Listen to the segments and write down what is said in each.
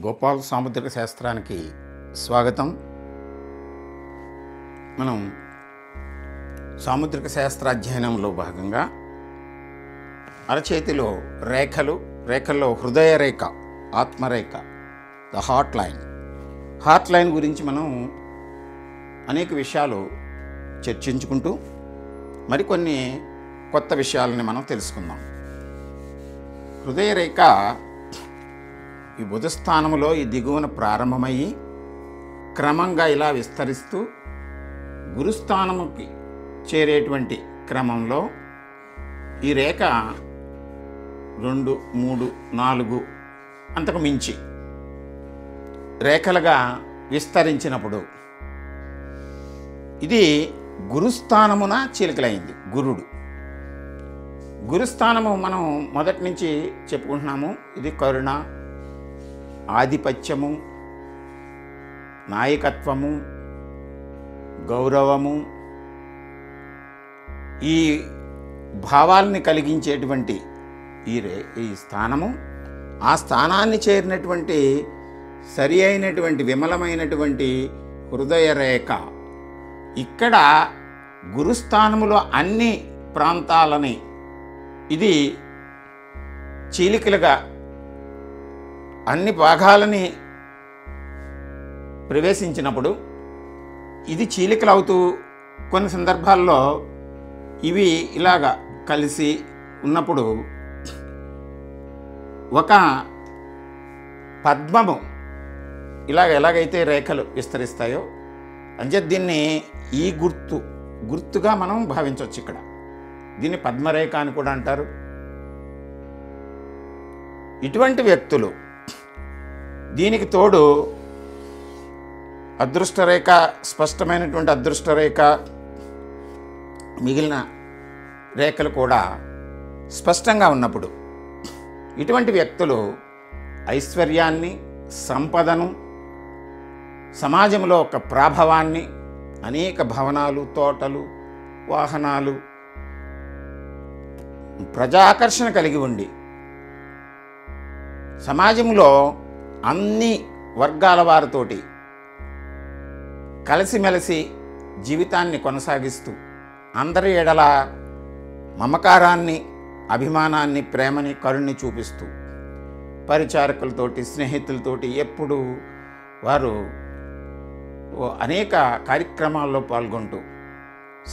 గోపాల్ సాముద్రిక శాస్త్రానికి స్వాగతం. మనం సాముద్రిక శాస్త్ర అధ్యయనంలో భాగంగా అరచేతిలో రేఖల్లో హృదయ రేఖ, ఆత్మరేఖ, ద హార్ట్ లైన్ గురించి మనం అనేక విషయాలు చర్చించుకుంటూ మరికొన్ని కొత్త విషయాలని మనం తెలుసుకుందాం. హృదయ రేఖ ఈ బుధస్థానములో ఈ దిగువన ప్రారంభమయ్యి క్రమంగా ఇలా విస్తరిస్తూ గురుస్థానముకి చేరేటువంటి క్రమంలో ఈ రేఖ 2, 3, 4 అంతకు మించి రేఖలుగా విస్తరించినప్పుడు ఇది గురుస్థానమున చీలికలైంది. గురుస్థానము మనం మొదటి నుంచి చెప్పుకుంటున్నాము. ఇది కరుణ, ఆధిపత్యము, నాయకత్వము, గౌరవము, ఈ భావాల్ని కలిగించేటువంటి ఈ స్థానము, ఆ స్థానాన్ని చేరినటువంటి సరి అయినటువంటి విమలమైనటువంటి హృదయ రేఖ ఇక్కడ గురుస్థానములో అన్ని ప్రాంతాలని ఇది చీలికలుగా అన్ని భాగాలని ప్రవేశించినప్పుడు ఇది చీలికలు అవుతూ కొన్ని సందర్భాల్లో ఇవి ఇలాగా కలిసి ఉన్నప్పుడు ఒక పద్మము ఎలాగైతే రేఖలు విస్తరిస్తాయో అంటే దీన్ని ఈ గుర్తుగా మనం భావించవచ్చు. ఇక్కడ దీన్ని పద్మరేఖ అని కూడా అంటారు. ఇటువంటి వ్యక్తులు, దీనికి తోడు అదృష్టరేఖ, స్పష్టమైనటువంటి అదృష్టరేఖ, మిగిలిన రేఖలు కూడా స్పష్టంగా ఉన్నప్పుడు ఇటువంటి వ్యక్తులు ఐశ్వర్యాన్ని, సంపదను, సమాజంలో ఒక ప్రాభవాన్ని, అనేక భవనాలు, తోటలు, వాహనాలు, ప్రజాకర్షణ కలిగి ఉండి సమాజంలో అన్ని వర్గాల వారితోటి కలిసిమెలిసి జీవితాన్ని కొనసాగిస్తూ అందరి ఎడల మమకారాన్ని, అభిమానాన్ని, ప్రేమని, కరుణని చూపిస్తూ పరిచారకులతోటి, స్నేహితులతోటి ఎప్పుడు వారు అనేక కార్యక్రమాల్లో పాల్గొంటూ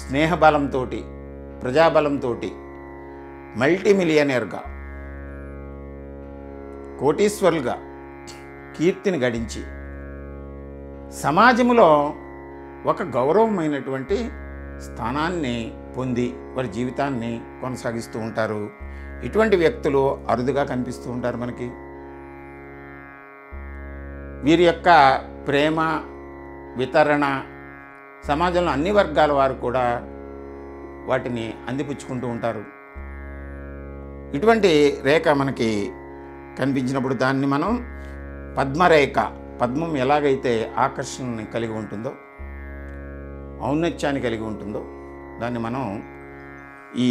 స్నేహబలంతో, ప్రజాబలంతో మల్టీమిలియనర్గా, కోటీశ్వరులుగా కీర్తిని గడించి సమాజంలో ఒక గౌరవమైనటువంటి స్థానాన్ని పొంది వారి జీవితాన్ని కొనసాగిస్తూ ఉంటారు. ఇటువంటి వ్యక్తులు అరుదుగా కనిపిస్తూ ఉంటారు మనకి. వీరి యొక్క ప్రేమ వితరణ సమాజంలో అన్ని వర్గాల వారు కూడా వాటిని అందిపుచ్చుకుంటూ ఉంటారు. ఇటువంటి రేఖ మనకి కనిపించినప్పుడు దాన్ని మనం పద్మరేఖ, పద్మం ఎలాగైతే ఆకర్షణని కలిగి ఉంటుందో, ఔన్నత్యాన్ని కలిగి ఉంటుందో దాన్ని మనం ఈ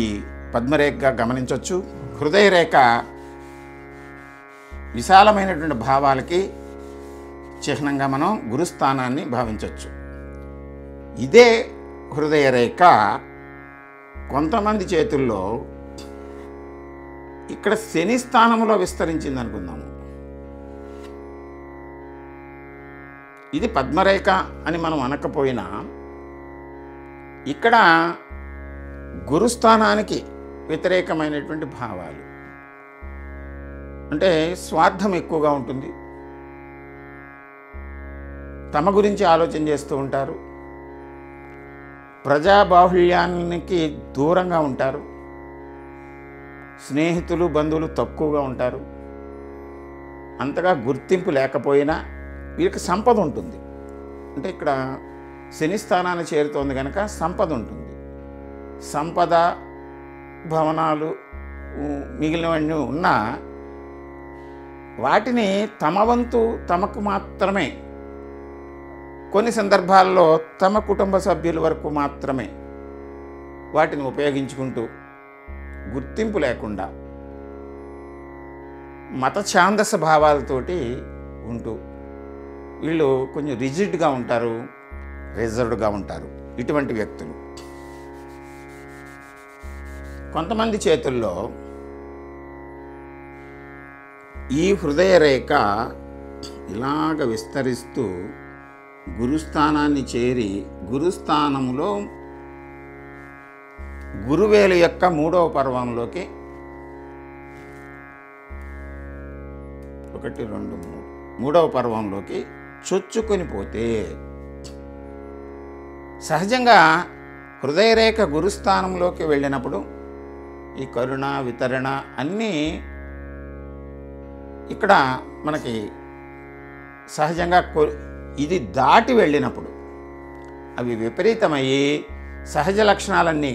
పద్మరేఖగా గమనించవచ్చు. హృదయ రేఖ విశాలమైనటువంటి భావాలకి చిహ్నంగా మనం గురుస్థానాన్ని భావించవచ్చు. ఇదే హృదయ రేఖ కొంతమంది చేతుల్లో ఇక్కడ శని స్థానంలో విస్తరించింది అనుకుందాము. ఇది పద్మరేఖ అని మనం అనకపోయినా ఇక్కడ గురుస్థానానికి వ్యతిరేకమైనటువంటి భావాలు అంటే స్వార్థం ఎక్కువగా ఉంటుంది, తమ గురించి ఆలోచన చేస్తూ ఉంటారు, ప్రజాబాహుళ్యానికి దూరంగా ఉంటారు, స్నేహితులు, బంధువులు తక్కువగా ఉంటారు, అంతగా గుర్తింపు లేకపోయినా వీరికి సంపద ఉంటుంది. అంటే ఇక్కడ శని స్థానాన్ని చేరుతోంది కనుక సంపద ఉంటుంది. సంపద, భవనాలు, మిగిలినవన్నీ ఉన్నా వాటిని తమ వంతు తమకు మాత్రమే, కొన్ని సందర్భాల్లో తమ కుటుంబ సభ్యుల వరకు మాత్రమే వాటిని ఉపయోగించుకుంటూ గుర్తింపు లేకుండా మత ఛాందస భావాలతోటి ఉంటూ వీళ్ళు కొంచెం రిజిడ్గా ఉంటారు, రిజర్వ్డ్గా ఉంటారు. ఇటువంటి వ్యక్తులు. కొంతమంది చేతుల్లో ఈ హృదయ రేఖ ఇలాగ విస్తరిస్తూ గురుస్థానాన్ని చేరి గురుస్థానంలో గురువేలు యొక్క 3వ పర్వంలోకి 1, 2, 3 3వ పర్వంలోకి చొచ్చుకొని పోతే సహజంగా హృదయరేఖ గురుస్థానంలోకి వెళ్ళినప్పుడు ఈ కరుణ వితరణ అన్నీ ఇక్కడ మనకి సహజంగా ఇది దాటి వెళ్ళినప్పుడు అవి విపరీతమయ్యి సహజ లక్షణాలన్నీ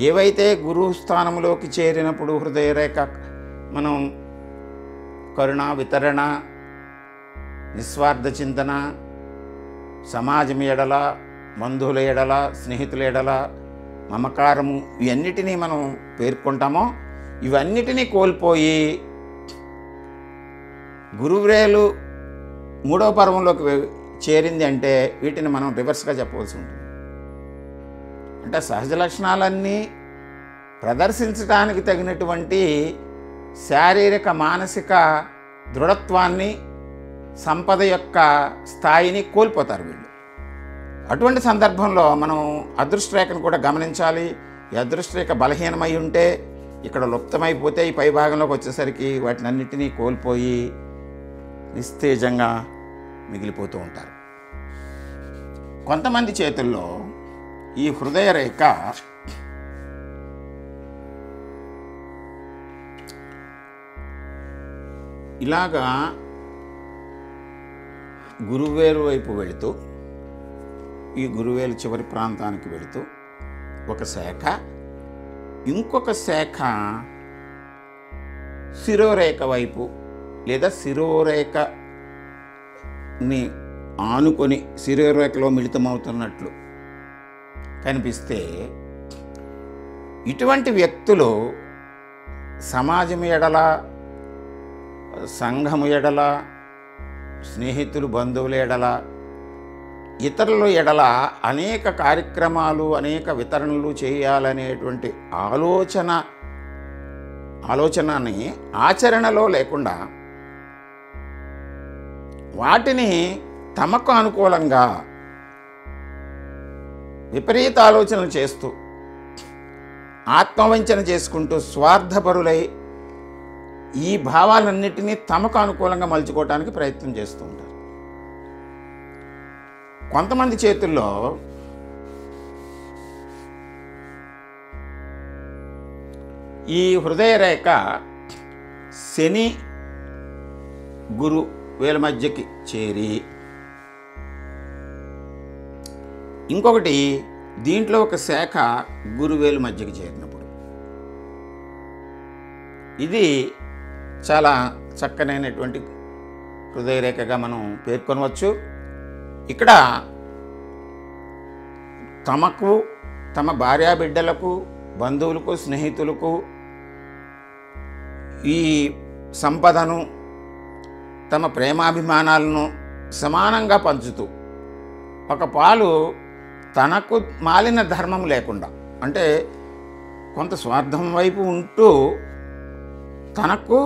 ఏవైతే గురుస్థానంలోకి చేరినప్పుడు హృదయరేఖ మనం కరుణ వితరణ, నిస్వార్థ చింతన, సమాజం ఎడల, బంధువుల ఎడల, స్నేహితుల ఎడల మమకారము ఇవన్నిటినీ మనం పేర్కొంటామో ఇవన్నిటినీ కోల్పోయి గురువేలు 3వ పర్వంలోకి చేరింది అంటే వీటిని మనం రివర్స్గా చెప్పవలసి ఉంటుంది. అంటే సహజ లక్షణాలన్నీ ప్రదర్శించడానికి తగినటువంటి శారీరక మానసిక దృఢత్వాన్ని, సంపద యొక్క స్థాయిని కోల్పోతారు వీళ్ళు. అటువంటి సందర్భంలో మనం అదృష్టరేఖను కూడా గమనించాలి. ఈ అదృష్టరేఖ బలహీనమై ఉంటే ఇక్కడ లుప్తమైపోతే ఈ పై భాగంలోకి వచ్చేసరికి వాటిని అన్నిటినీ కోల్పోయి నిస్తేజంగా మిగిలిపోతూ ఉంటారు. కొంతమంది చేతుల్లో ఈ హృదయ రేఖ ఇలాగా గురువేలు వైపు వెళుతూ ఈ గురువేలు చివరి ప్రాంతానికి వెళుతూ ఒక శాఖ, ఇంకొక శాఖ శిరోరేఖ వైపు లేదా శిరోరేఖని ఆనుకొని శిరోరేఖలో మిళితమవుతున్నట్లు కనిపిస్తే ఇటువంటి వ్యక్తులు సమాజం ఎడల, సంఘము ఎడల, స్నేహితులు బంధువుల ఎడల, ఇతరుల ఎడల అనేక కార్యక్రమాలు, అనేక వితరణలు చేయాలనేటువంటి ఆలోచనని ఆచరణలో లేకుండా వాటిని తమకు అనుకూలంగా విపరీత ఆలోచనలు చేస్తూ ఆత్మవంచన చేసుకుంటూ స్వార్థపరులై ఈ భావాలన్నిటినీ తమకు అనుకూలంగా మలుచుకోవడానికి ప్రయత్నం చేస్తూ ఉంటారు. కొంతమంది చేతుల్లో ఈ హృదయ రేఖ శని గురు వేల మధ్యకి చేరి, ఇంకొకటి దీంట్లో ఒక శాఖ గురువేలు మధ్యకి చేరినప్పుడు ఇది చాలా చక్కనైనటువంటి హృదయరేఖగా మనం పేర్కొనవచ్చు. ఇక్కడ తమకు, తమ భార్యాబిడ్డలకు, బంధువులకు, స్నేహితులకు ఈ సంపదను, తమ ప్రేమాభిమానాలను సమానంగా పంచుతూ ఒక పాలు తనకు మాలిన ధర్మం లేకుండా, అంటే కొంత స్వార్థం వైపు ఉంటూ తనకు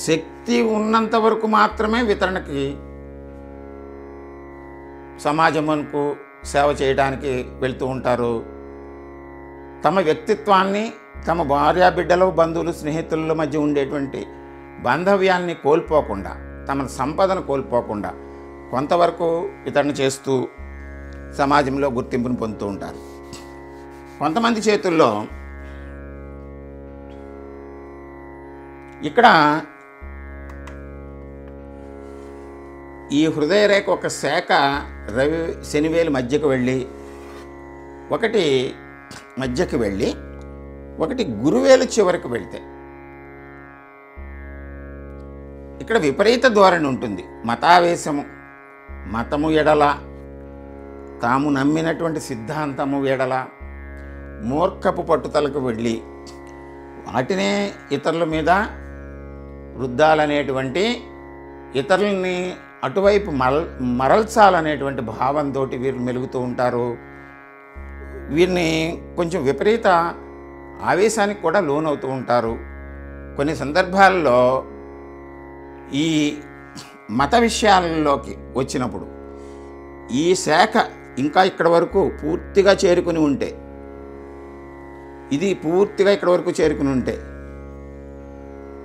శక్తి ఉన్నంత వరకు మాత్రమే వితరణకి, సమాజమునకు సేవ చేయడానికి వెళ్తూ ఉంటారు. తమ వ్యక్తిత్వాన్ని, తమ భార్యాబిడ్డలు, బంధువులు, స్నేహితుల మధ్య ఉండేటువంటి బాంధవ్యాన్ని కోల్పోకుండా, తమ సంపదను కోల్పోకుండా కొంతవరకు వితరణ చేస్తూ సమాజంలో గుర్తింపును పొందుతూ ఉంటారు. కొంతమంది చేతుల్లో ఇక్కడ ఈ హృదయ రేఖ ఒక శాఖ రవి శనివేలు మధ్యకు వెళ్ళి, ఒకటి మధ్యకి వెళ్ళి, ఒకటి గురువేలు చివరికి వెళ్తే ఇక్కడ విపరీత ధోరణి ఉంటుంది. మతావేశము, మతము ఎడల, తాము నమ్మినటువంటి సిద్ధాంతము ఎడల మూర్ఖపు పట్టుదలకు వెళ్ళి వాటినే ఇతరుల మీద రుద్దాలనేటువంటి ఇతరులని అటువైపు మరల్చాలనేటువంటి భావంతో వీరు మెలుగుతూ ఉంటారు. వీరిని కొంచెం విపరీత ఆవేశానికి కూడా లోనవుతూ ఉంటారు. కొన్ని సందర్భాల్లో ఈ మత విషయాలలోకి వచ్చినప్పుడు ఈ శాఖ ఇంకా ఇక్కడ వరకు పూర్తిగా చేరుకుని ఉంటే, ఇది పూర్తిగా ఇక్కడ వరకు చేరుకుని ఉంటే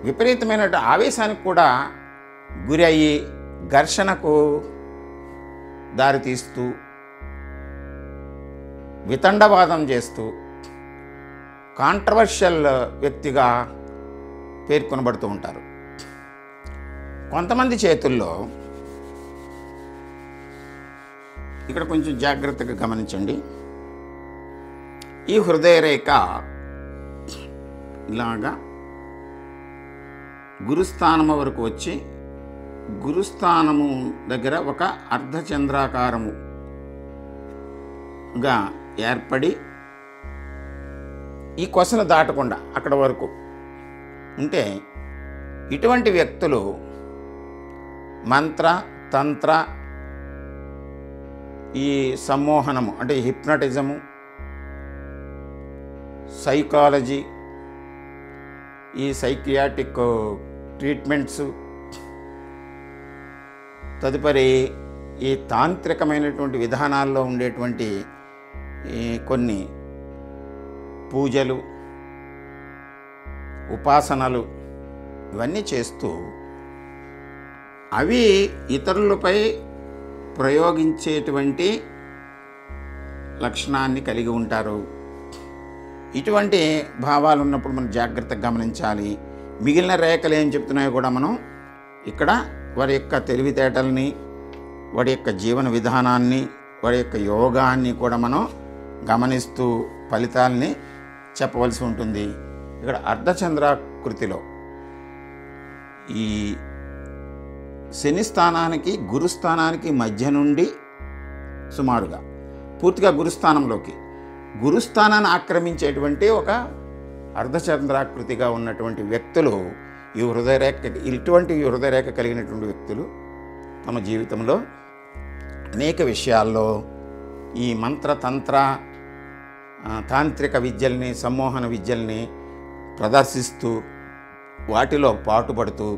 విపరీతమైన ఆవేశానికి కూడా గురి అయ్యి ఘర్షణకు దారితీస్తూ వితండవాదం చేస్తూ కాంట్రవర్షియల్ వ్యక్తిగా పేర్కొనబడుతూ ఉంటారు. కొంతమంది చేతుల్లో ఇక్కడ కొంచెం జాగ్రత్తగా గమనించండి. ఈ హృదయ రేఖ ఇలాగా గురుస్థానము వరకు వచ్చి గురుస్థానము దగ్గర ఒక అర్ధచంద్రాకారముగా ఏర్పడి ఈ కొసను దాటకుండా అక్కడ వరకు ఉంటే ఇటువంటి వ్యక్తులు మంత్ర తంత్ర ఈ సమ్మోహనము అంటే హిప్నటిజము, సైకాలజీ, ఈ సైకియాట్రిక్ ట్రీట్మెంట్స్, తదుపరి ఈ తాంత్రికమైనటువంటి విధానాల్లో ఉండేటువంటి కొన్ని పూజలు, ఉపాసనలు ఇవన్నీ చేస్తూ అవి ఇతరులపై ప్రయోగించేటువంటి లక్షణాన్ని కలిగి ఉంటారు. ఇటువంటి భావాలు ఉన్నప్పుడు మనం జాగ్రత్తగా గమనించాలి. మిగిలిన రేఖలు ఏం చెప్తున్నాయో కూడా మనం ఇక్కడ వారి యొక్క తెలివితేటల్ని, వాడి యొక్క జీవన విధానాన్ని, వాడి యొక్క యోగాన్ని కూడా మనం గమనిస్తూ ఫలితాలని చెప్పవలసి ఉంటుంది. ఇక్కడ అర్ధచంద్రాకృతిలో ఈ శని స్థానానికి గురుస్థానానికి మధ్య నుండి సుమారుగా పూర్తిగా గురుస్థానాన్ని ఆక్రమించేటువంటి ఒక అర్ధచంద్రాకృతిగా ఉన్నటువంటి వ్యక్తులు ఇటువంటి హృదయరేఖ కలిగినటువంటి వ్యక్తులు తమ జీవితంలో అనేక విషయాల్లో ఈ మంత్రతంత్ర తాంత్రిక విద్యల్ని, సమ్మోహన విద్యల్ని ప్రదర్శిస్తూ వాటిలో పాటుపడుతూ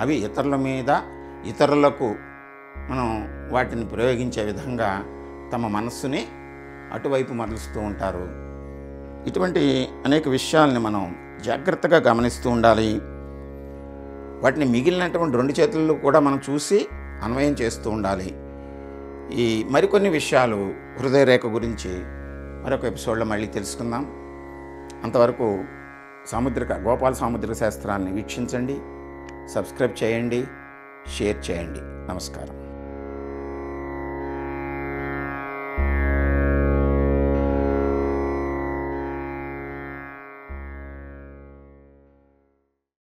అవి ఇతరుల మీద, ఇతరులకు మనం వాటిని ప్రయోగించే విధంగా తమ మనస్సుని అటువైపు మరలుస్తూ ఉంటారు. ఇటువంటి అనేక విషయాల్ని మనం జాగ్రత్తగా గమనిస్తూ ఉండాలి. వాటిని మిగిలినటువంటి రెండు చేతుల్లో కూడా మనం చూసి అన్వయం చేస్తూ ఉండాలి. ఈ మరికొన్ని విషయాలు హృదయరేఖ గురించి మరొక ఎపిసోడ్లో మళ్ళీ తెలుసుకుందాం. అంతవరకు గోపాల సాముద్రిక శాస్త్రాన్ని వీక్షించండి, సబ్స్క్రైబ్ చేయండి, షేర్ చేయండి. నమస్కారం.